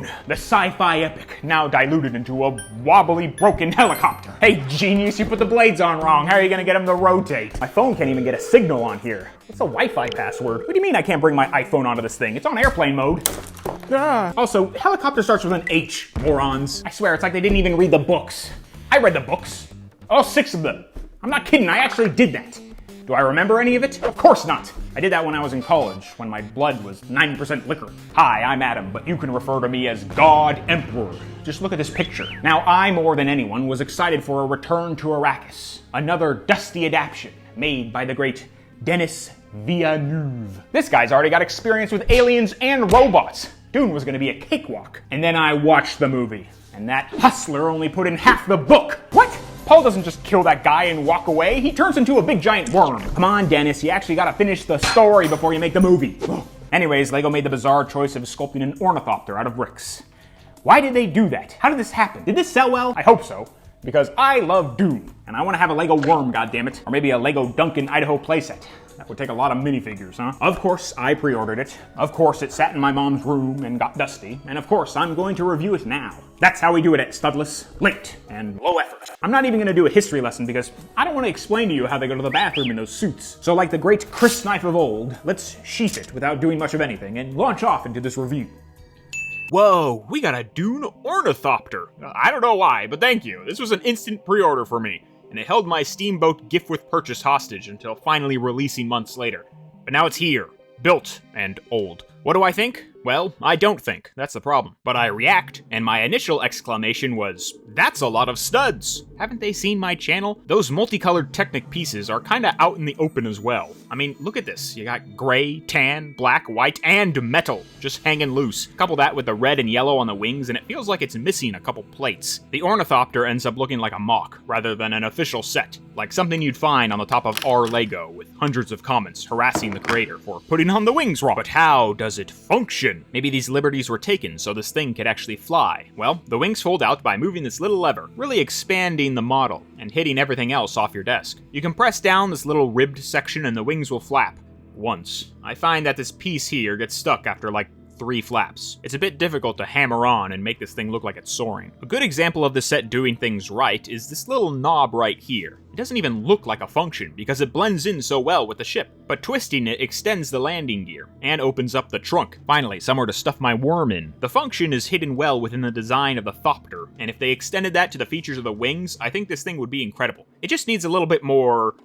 Dune, the sci-fi epic, now diluted into a wobbly, broken helicopter. Hey, genius, you put the blades on wrong. How are you gonna get them to rotate? My phone can't even get a signal on here. What's the Wi-Fi password? What do you mean I can't bring my iPhone onto this thing? It's on airplane mode. Also, helicopter starts with an H, morons. I swear, it's like they didn't even read the books. I read the books. All 6 of them. I'm not kidding, I actually did that. Do I remember any of it? Of course not. I did that when I was in college, when my blood was 90% liquor. Hi, I'm Adam, but you can refer to me as God Emperor. Just look at this picture. Now, I, more than anyone, was excited for a return to Arrakis. Another dusty adaptation made by the great Denis Villeneuve. This guy's already got experience with aliens and robots. Dune was gonna be a cakewalk. And then I watched the movie, and that hustler only put in half the book. What? Paul doesn't just kill that guy and walk away, he turns into a big giant worm. Come on, Dennis, you actually gotta finish the story before you make the movie. Anyways, Lego made the bizarre choice of sculpting an ornithopter out of bricks. Why did they do that? How did this happen? Did this sell well? I hope so, because I love Dune, and I wanna have a Lego worm, goddammit. Or maybe a Lego Duncan Idaho playset. That would take a lot of minifigures, huh? Of course, I pre-ordered it. Of course, it sat in my mom's room and got dusty. And of course, I'm going to review it now. That's how we do it at Studless. Late and low effort. I'm not even gonna do a history lesson because I don't want to explain to you how they go to the bathroom in those suits. So like the great Chris Knife of old, let's sheath it without doing much of anything and launch off into this review. Whoa, we got a Dune ornithopter. I don't know why, but thank you. This was an instant pre-order for me. And it held my Steamboat gift with purchase hostage until finally releasing months later. But now it's here, built and old. What do I think? Well, I don't think. That's the problem. But I react, and my initial exclamation was, "That's a lot of studs!" Haven't they seen my channel? Those multicolored Technic pieces are kinda out in the open as well. I mean, look at this. You got gray, tan, black, white, and metal just hanging loose. Couple that with the red and yellow on the wings, and it feels like it's missing a couple plates. The ornithopter ends up looking like a mock, rather than an official set. Like something you'd find on the top of our Lego, with hundreds of comments harassing the creator for putting on the wings wrong. But how does it function? Maybe these liberties were taken so this thing could actually fly. Well, the wings fold out by moving this little lever, really expanding the model, and hitting everything else off your desk. You can press down this little ribbed section and the wings will flap. Once. I find that this piece here gets stuck after like 3 flaps. It's a bit difficult to hammer on and make this thing look like it's soaring. A good example of the set doing things right is this little knob right here. It doesn't even look like a function because it blends in so well with the ship, but twisting it extends the landing gear and opens up the trunk. Finally, somewhere to stuff my worm in. The function is hidden well within the design of the thopter, and if they extended that to the features of the wings, I think this thing would be incredible. It just needs a little bit more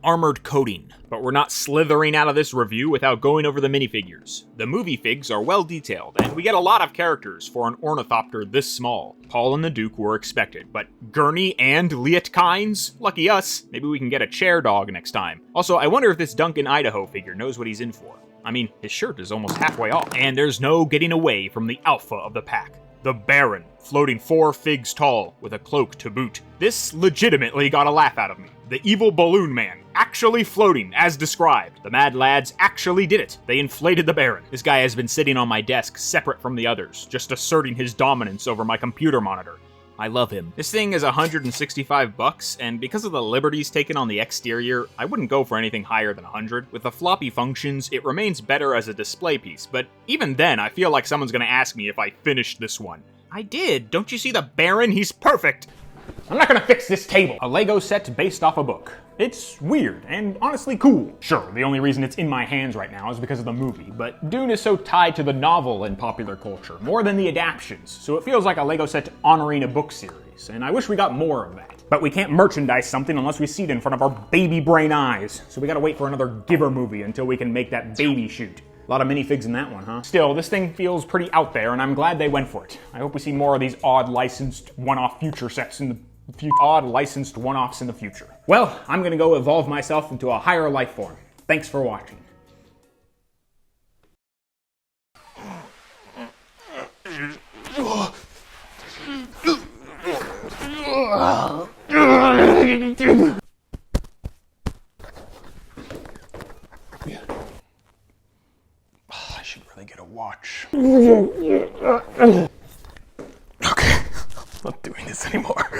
armored coating. But we're not slithering out of this review without going over the minifigures. The movie figs are well detailed, and we get a lot of characters for an ornithopter this small. Paul and the Duke were expected, but Gurney and Lietkines? Lucky us. Maybe we can get a chair dog next time. Also, I wonder if this Duncan Idaho figure knows what he's in for. I mean, his shirt is almost halfway off. And there's no getting away from the alpha of the pack. The Baron, floating 4 figs tall, with a cloak to boot. This legitimately got a laugh out of me. The evil balloon man, actually floating, as described. The mad lads actually did it. They inflated the Baron. This guy has been sitting on my desk, separate from the others, just asserting his dominance over my computer monitor. I love him. This thing is $165, and because of the liberties taken on the exterior, I wouldn't go for anything higher than 100. With the floppy functions, it remains better as a display piece, but even then, I feel like someone's gonna ask me if I finished this one. I did. Don't you see the Baron? He's perfect. I'm not gonna fix this table. A Lego set based off a book. It's weird and honestly cool. Sure, the only reason it's in my hands right now is because of the movie, but Dune is so tied to the novel in popular culture, more than the adaptions, so it feels like a Lego set honoring a book series, and I wish we got more of that. But we can't merchandise something unless we see it in front of our baby brain eyes, so we gotta wait for another Giver movie until we can make that baby shoot. A lot of minifigs in that one, huh? Still, this thing feels pretty out there, and I'm glad they went for it. I hope we see more of these odd licensed one-off future sets in the odd licensed one-offs in the future. Well, I'm gonna go evolve myself into a higher life form. Thanks for watching. I should really get a watch. Okay, I'm not doing this anymore.